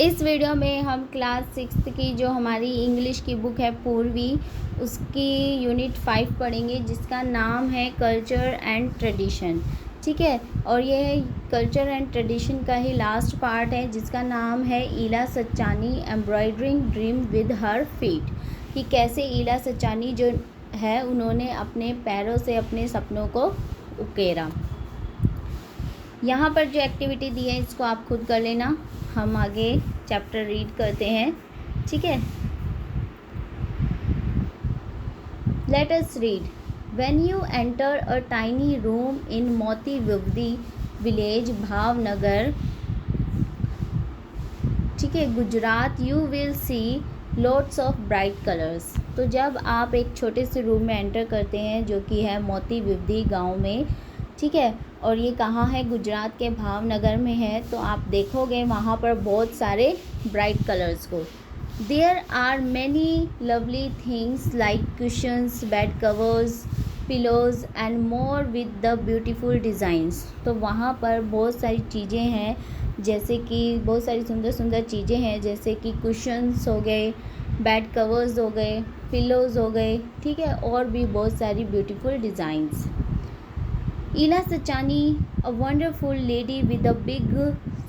इस वीडियो में हम क्लास 6 की जो हमारी इंग्लिश की बुक है पूर्वी, उसकी यूनिट 5 पढ़ेंगे जिसका नाम है कल्चर एंड ट्रेडिशन। ठीक है, और ये कल्चर एंड ट्रेडिशन का ही लास्ट पार्ट है जिसका नाम है Ila Sachani embroidering dream with her feet. कि कैसे ईला सचानी जो है उन्होंने अपने पैरों से अपने सपनों को उकेरा। यहाँ पर जो एक्टिविटी दी है इसको आप खुद कर लेना। हम आगे चैप्टर रीड करते हैं। ठीक है, let us read. When you enter a tiny room in मोती विवदी विलेज भावनगर, ठीक है, Gujarat, you will see lots of bright colours. तो जब आप एक छोटे से रूम में एंटर करते हैं जो कि है मोती विवदी गांव में, ठीक है, और ये कहाँ है, गुजरात के भावनगर में है, तो आप देखोगे वहाँ पर बहुत सारे ब्राइट कलर्स को। There are many lovely things like cushions, bed covers, pillows and more with the beautiful designs. तो वहाँ पर बहुत सारी चीज़ें हैं, जैसे कि बहुत सारी सुंदर सुंदर चीज़ें हैं, जैसे कि कुशंस हो गए, बेड कवर्स हो गए, पिलोज हो गए, ठीक है, और भी बहुत सारी beautiful designs. Ila Sachani a wonderful lady with a big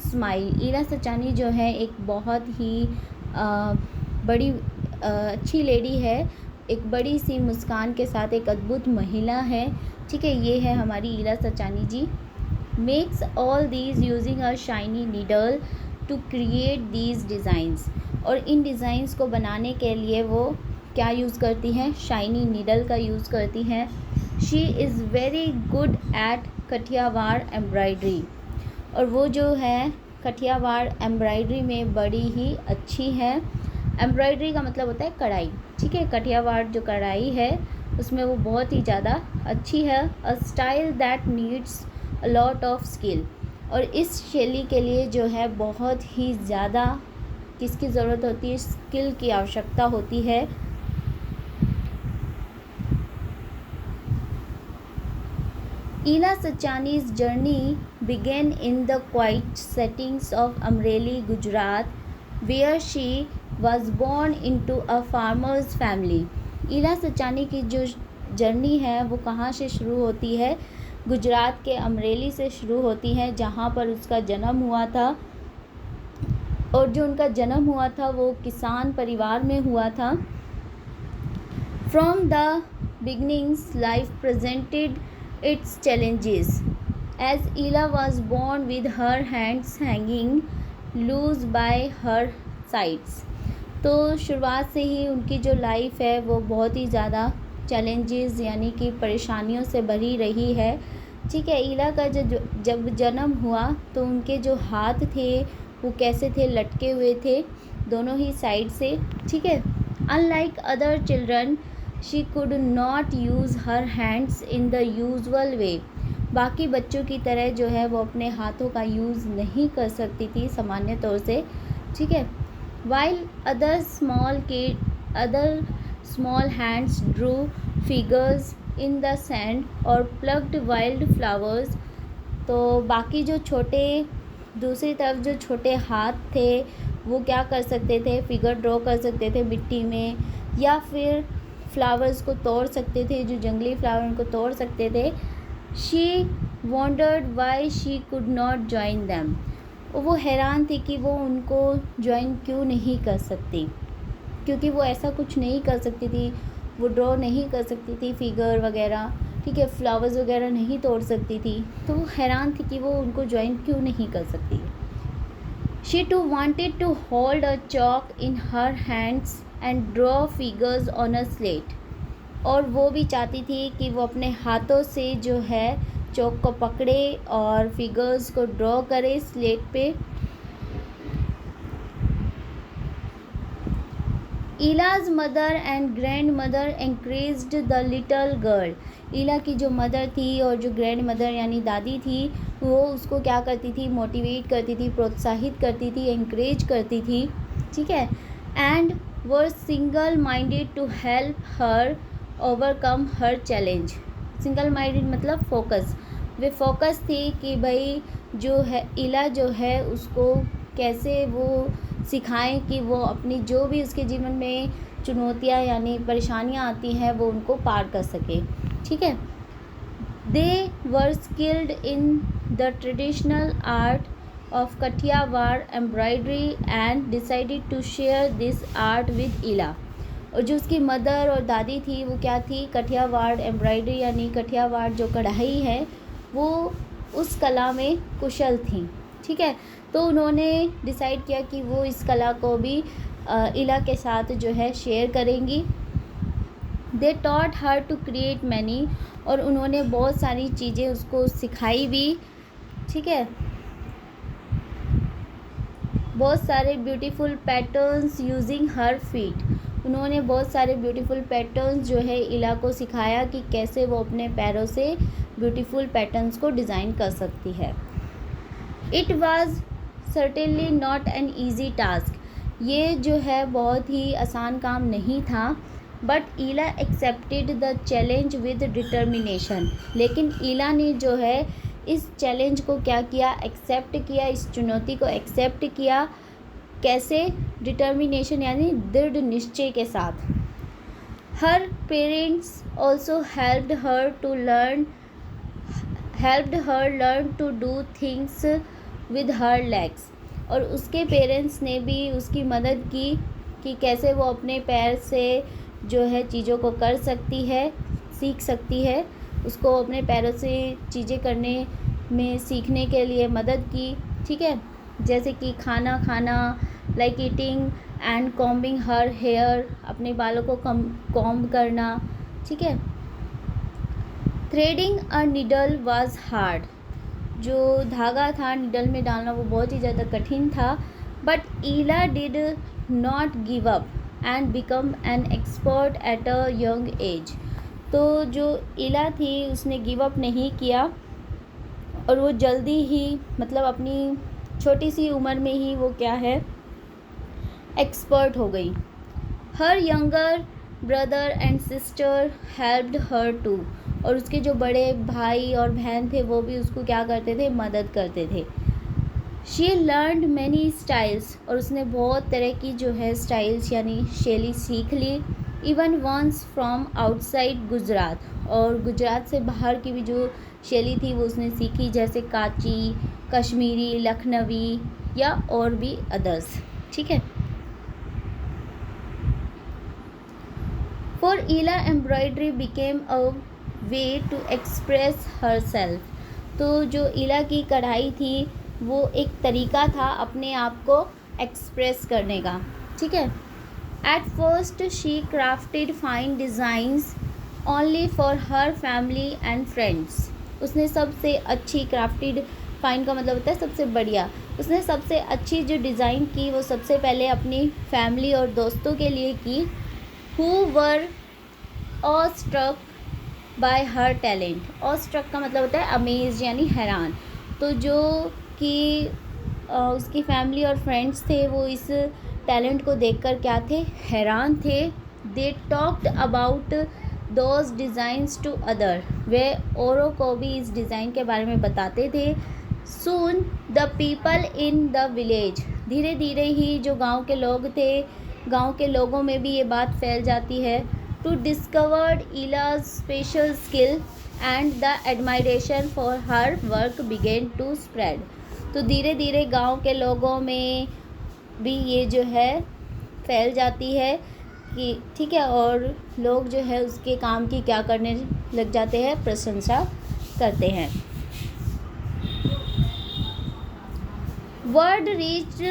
smile. Ila Sachani जो है एक बहुत ही बड़ी अच्छी लेडी है, एक बड़ी सी मुस्कान के साथ एक अद्भुत महिला है। ठीक है, ये है हमारी Ila Sachani ji. Makes all these using a shiny needle to create these designs. और इन डिज़ाइंस को बनाने के लिए वो क्या यूज़ करती हैं, शाइनी नीडल का यूज़ करती हैं। She is very good at Kathiawar embroidery. और वो जो है कठियावाड़ एम्ब्रॉयडरी में बड़ी ही अच्छी है। एम्ब्रॉयडरी का मतलब होता है कढ़ाई। ठीक है, कठियावाड़ जो कढ़ाई है उसमें वो बहुत ही ज़्यादा अच्छी है। A style that needs a lot of skill. और इस शैली के लिए जो है बहुत ही ज़्यादा किसकी ज़रूरत होती है, स्किल की आवश्यकता होती है। ईला सचानी's journey began in the quiet settings of Amreli, Gujarat, where she was born into a farmer's family. ईला सचानी की जो जर्नी है वो कहाँ से शुरू होती है, गुजरात के अमरेली से शुरू होती है, जहाँ पर उसका जन्म हुआ था। और जो उनका जन्म हुआ था वो किसान परिवार में हुआ था। From the beginnings, life presented its challenges, as Ila was born with her hands hanging loose by her sides. तो शुरुआत से ही उनकी जो लाइफ है वो बहुत ही ज़्यादा चैलेंजेस यानी कि परेशानियों से भरी रही है। ठीक है, ईला का जब जन्म हुआ तो उनके जो हाथ थे वो कैसे थे, लटके हुए थे दोनों ही साइड से। ठीक है, unlike other children she could not use her hands in the usual way. बाकी बच्चों की तरह जो है वो अपने हाथों का यूज़ नहीं कर सकती थी सामान्य तौर से। ठीक है, while other small hands Drew figures in the sand और प्लग्ड वाइल्ड फ्लावर्स। तो बाकी जो दूसरी तरफ जो छोटे हाथ थे वो क्या कर सकते थे, फिगर ड्रॉ कर सकते थे मिट्टी में, या फिर फ्लावर्स को तोड़ सकते थे, जो जंगली फ्लावर उनको तोड़ सकते थे। She wandered why she could not join them. वो हैरान थी कि वो उनको ज्वाइन क्यों नहीं कर सकती, क्योंकि वो ऐसा कुछ नहीं कर सकती थी, वो ड्रॉ नहीं कर सकती थी फिगर वगैरह। ठीक है, फ्लावर्स वगैरह नहीं तोड़ सकती थी, तो वो हैरान थी कि वो उनको ज्वाइन क्यों नहीं कर सकती। She too wanted to hold a chalk in her hands and draw figures on a slate. और वो भी चाहती थी कि वो अपने हाथों से जो है चॉक को पकड़े और फिगर्स को ड्रॉ करे स्लेट पे। Ila's mother and grand mother encouraged the little girl. Ila की जो मदर थी और जो ग्रैंड मदर यानी दादी थी वो उसको क्या करती थी, मोटिवेट करती थी, प्रोत्साहित करती थी, एनकरेज करती थी। ठीक है, and were single minded to help her overcome her challenge. Single minded मतलब फोकस, वे फोकस थी कि भाई जो है ईला जो है उसको कैसे वो सिखाएं कि वो अपनी जो भी उसके जीवन में चुनौतियाँ यानी परेशानियाँ आती हैं वो उनको पार कर सके। ठीक है। They were skilled in the traditional art of Kathiawar embroidery and decided to share this art with इला। और जो उसकी मदर और दादी थी वो क्या थी, कठियावाड़ एम्ब्रॉयडरी यानी कठियावाड़ जो कढ़ाई है वो उस कला में कुशल थी। ठीक है। तो उन्होंने डिसाइड किया कि वो इस कला को भी इला के साथ जो है शेयर करेंगी। They taught her to create many, और उन्होंने बहुत सारी चीज़ें उसको सिखाई भी। ठीक है। बहुत सारे beautiful patterns using her feet, उन्होंने बहुत सारे ब्यूटीफुल पैटर्न्स जो है इला को सिखाया कि कैसे वो अपने पैरों से ब्यूटीफुल पैटर्न्स को डिज़ाइन कर सकती है। It was certainly not an easy task, ये जो है बहुत ही आसान काम नहीं था। But Ila accepted the challenge with determination, लेकिन ईला ने जो है इस चैलेंज को क्या किया, एक्सेप्ट किया, इस चुनौती को एक्सेप्ट किया। कैसे, डिटर्मिनेशन यानी दृढ़ निश्चय के साथ। Her parents also helped her learn to do things with her legs, और उसके पेरेंट्स ने भी उसकी मदद की कि कैसे वो अपने पैर से जो है चीज़ों को कर सकती है, सीख सकती है। उसको अपने पैरों से चीज़ें करने में सीखने के लिए मदद की। ठीक है। जैसे कि खाना खाना, like eating and combing her hair, अपने बालों को कॉम्ब करना। ठीक है। Threading a needle was hard, जो धागा था नीडल में डालना वो बहुत ही ज़्यादा कठिन था। But Ila did not give up and become an expert at a young age. तो जो इला थी उसने गिव अप नहीं किया, और वो जल्दी ही मतलब अपनी छोटी सी उम्र में ही वो क्या है, एक्सपर्ट हो गई। Her younger brother and sister helped her too, और उसके जो बड़े भाई और बहन थे वो भी उसको क्या करते थे, मदद करते थे। शी लर्नड मैनी स्टाइल्स, और उसने बहुत तरह की जो है स्टाइल्स यानी शैली सीख ली। Even ones from outside Gujarat, और गुजरात से बाहर की भी जो शैली थी वो उसने सीखी, जैसे काची, कश्मीरी, लखनवी या और भी अदर्स। ठीक है। For Ila embroidery became a way to express herself, तो जो ईला की कढ़ाई थी वो एक तरीका था अपने आप को एक्सप्रेस करने का। ठीक है। At first she crafted fine designs only for her family and friends, उसने सबसे अच्छी क्राफ्टेड, फाइन का मतलब होता है सबसे बढ़िया, उसने सबसे अच्छी जो डिज़ाइन की वो सबसे पहले अपनी फैमिली और दोस्तों के लिए की। Who were awestruck by her talent, awestruck का मतलब होता है अमेज यानी हैरान। तो जो कि उसकी फैमिली और फ्रेंड्स थे वो इस टैलेंट को देखकर क्या थे, हैरान थे। They talked about those designs to other, वे औरों को भी इस डिज़ाइन के बारे में बताते थे। Soon the people in the village, धीरे धीरे ही जो गांव के लोग थे, गांव के लोगों में भी ये बात फैल जाती है। To discovered Ila's special skill and the admiration for her work began to spread, तो धीरे धीरे गांव के लोगों में भी ये जो है फैल जाती है कि ठीक है, और लोग जो है उसके काम की क्या करने लग जाते हैं, प्रशंसा करते हैं। Word reach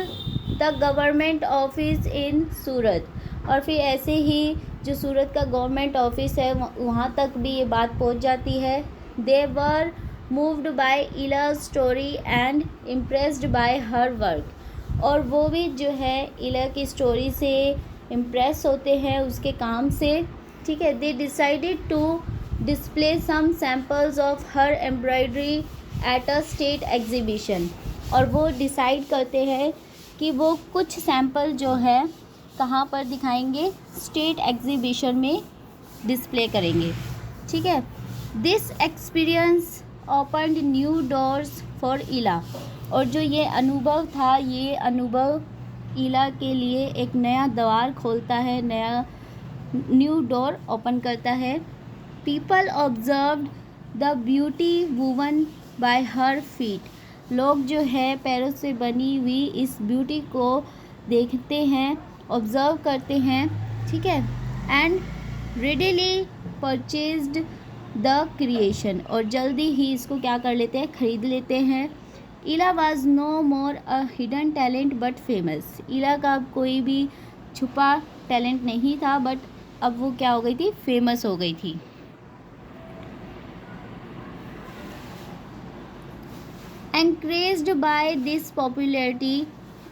the government office in Surat, और फिर ऐसे ही जो सूरत का गवर्नमेंट ऑफिस है वहाँ तक भी ये बात पहुँच जाती है। They were moved by Ila's story and impressed by her work, और वो भी जो है इला की स्टोरी से इम्प्रेस होते हैं, उसके काम से। ठीक है। They decided to display some samples of her embroidery at a state exhibition, और वो डिसाइड करते हैं कि वो कुछ सैम्पल जो है कहाँ पर दिखाएंगे, स्टेट एग्जीबिशन में डिस्प्ले करेंगे। ठीक है। This experience opened new doors for इला, और जो ये अनुभव था ये अनुभव ईला के लिए एक नया द्वार खोलता है, न्यू डोर ओपन करता है। People observed the beauty woven bye her feet. लोग जो है पैरों से बनी हुई इस ब्यूटी को देखते हैं, ऑब्जर्व करते हैं, ठीक है। And readily purchased the creation, और जल्दी ही इसको क्या कर लेते हैं, ख़रीद लेते हैं। Ila was no more a hidden talent but famous. Ila का अब कोई भी छुपा टैलेंट नहीं था, बट अब वो क्या हो गई थी, फेमस हो गई थी। एनकरेज्ड बाय दिस पॉपुलैरिटी,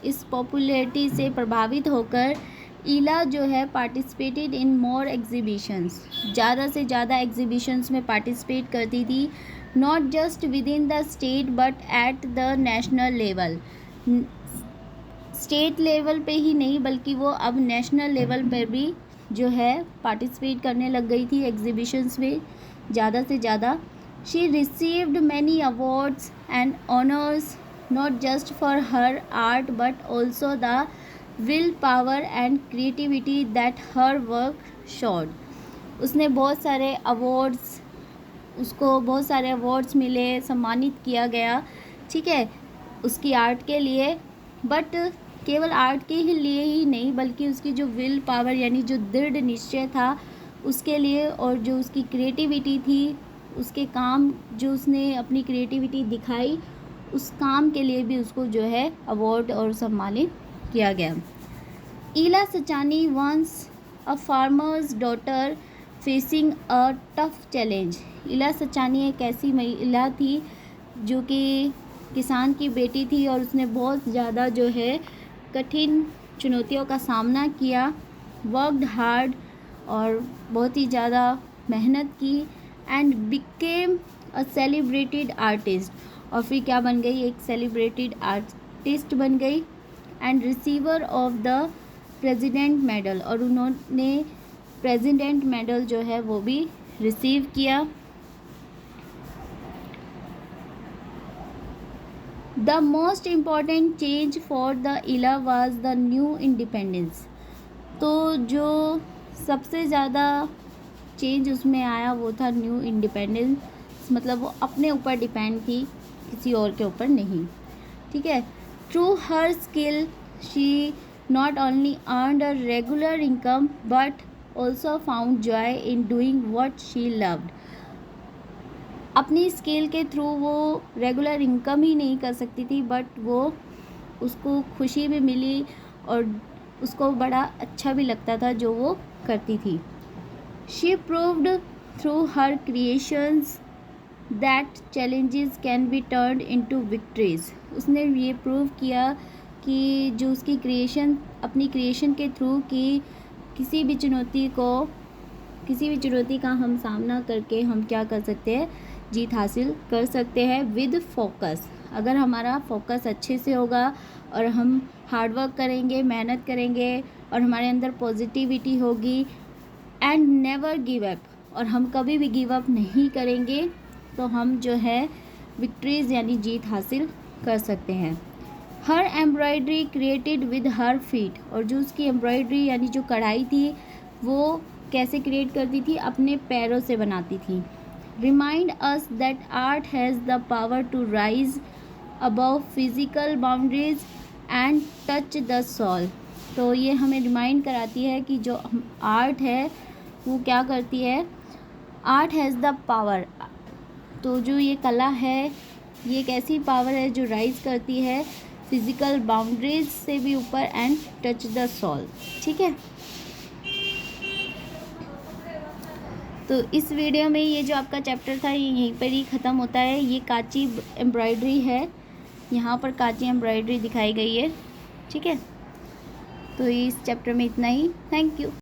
इस पॉपुलैरिटी से प्रभावित होकर ईला जो है पार्टिसिपेटेड इन मोर एग्जीबिशंस, ज़्यादा से ज़्यादा एग्जीबिशंस में पार्टिसिपेट करती थी। Not just with in the state but at the national level. State level पे ही नहीं बल्कि वो अब नेशनल लेवल पर भी जो है पार्टिसिपेट करने लग गई थी एग्जीबिशंस में ज़्यादा से ज़्यादा। She received many awards and honours not just for her art but also the will power and creativity that her work showed. उसने बहुत सारे अवार्ड्स, उसको बहुत सारे अवार्ड्स मिले, सम्मानित किया गया, ठीक है, उसकी आर्ट के लिए। बट केवल आर्ट के ही लिए ही नहीं बल्कि उसकी जो विल पावर यानी जो दृढ़ निश्चय था उसके लिए, और जो उसकी क्रिएटिविटी थी, उसके काम जो उसने अपनी क्रिएटिविटी दिखाई उस काम के लिए भी उसको जो है अवार्ड और सम्मानित किया गया। Ila Sachani once a farmer's daughter facing a tough challenge. Ila Sachani एक ऐसी महिला थी जो कि किसान की बेटी थी और उसने बहुत ज़्यादा जो है कठिन चुनौतियों का सामना किया, वर्कड हार्ड और बहुत ही ज़्यादा मेहनत की, and became a celebrated artist, और फिर क्या बन गई, एक सेलिब्रेटेड आर्टिस्ट बन गई, and receiver of the president medal, और उन्होंने प्रेसिडेंट मेडल जो है वो भी रिसीव किया। The most important change for the Ila was the new independence. तो जो सबसे ज़्यादा चेंज उसमें आया वो था न्यू इंडिपेंडेंस, मतलब वो अपने ऊपर डिपेंड थी, किसी और के ऊपर नहीं, ठीक है। Through her skill she not only earned a regular income but also found joy in doing what she loved. अपनी स्किल के थ्रू वो रेगुलर इनकम ही नहीं कर सकती थी बट वो उसको खुशी भी मिली और उसको बड़ा अच्छा भी लगता था जो वो करती थी। She proved through her creations that challenges can be turned into victories. उसने ये प्रूव किया कि जो उसकी अपनी क्रिएशन के थ्रू कि किसी भी चुनौती का हम सामना करके हम क्या कर सकते हैं, जीत हासिल कर सकते हैं विद फोकस। अगर हमारा फोकस अच्छे से होगा और हम हार्ड वर्क करेंगे, मेहनत करेंगे और हमारे अंदर पॉजिटिविटी होगी, एंड नेवर गिव अप, और हम कभी भी गिव अप नहीं करेंगे, तो हम जो है विक्ट्रीज यानी जीत हासिल कर सकते हैं। Her embroidery created with her feet, और जो उसकी एम्ब्रॉयडरी यानी जो कढ़ाई थी वो कैसे क्रिएट करती थी, अपने पैरों से बनाती थी। Remind us that art has the power to rise above physical boundaries and touch the soul. तो ये हमें रिमाइंड कराती है कि जो आर्ट है वो क्या करती है, आर्ट हैज़ द पावर, तो जो ये कला है ये एक ऐसी पावर है जो राइज करती है फिज़िकल बाउंड्रीज से भी ऊपर एंड टच द सोल, ठीक है। तो इस वीडियो में ये जो आपका चैप्टर था ये यहीं पर ही ख़त्म होता है। ये कांची एम्ब्रॉयडरी है, यहाँ पर कांची एम्ब्रॉयडरी दिखाई गई है, ठीक है। तो इस चैप्टर में इतना ही। Thank you.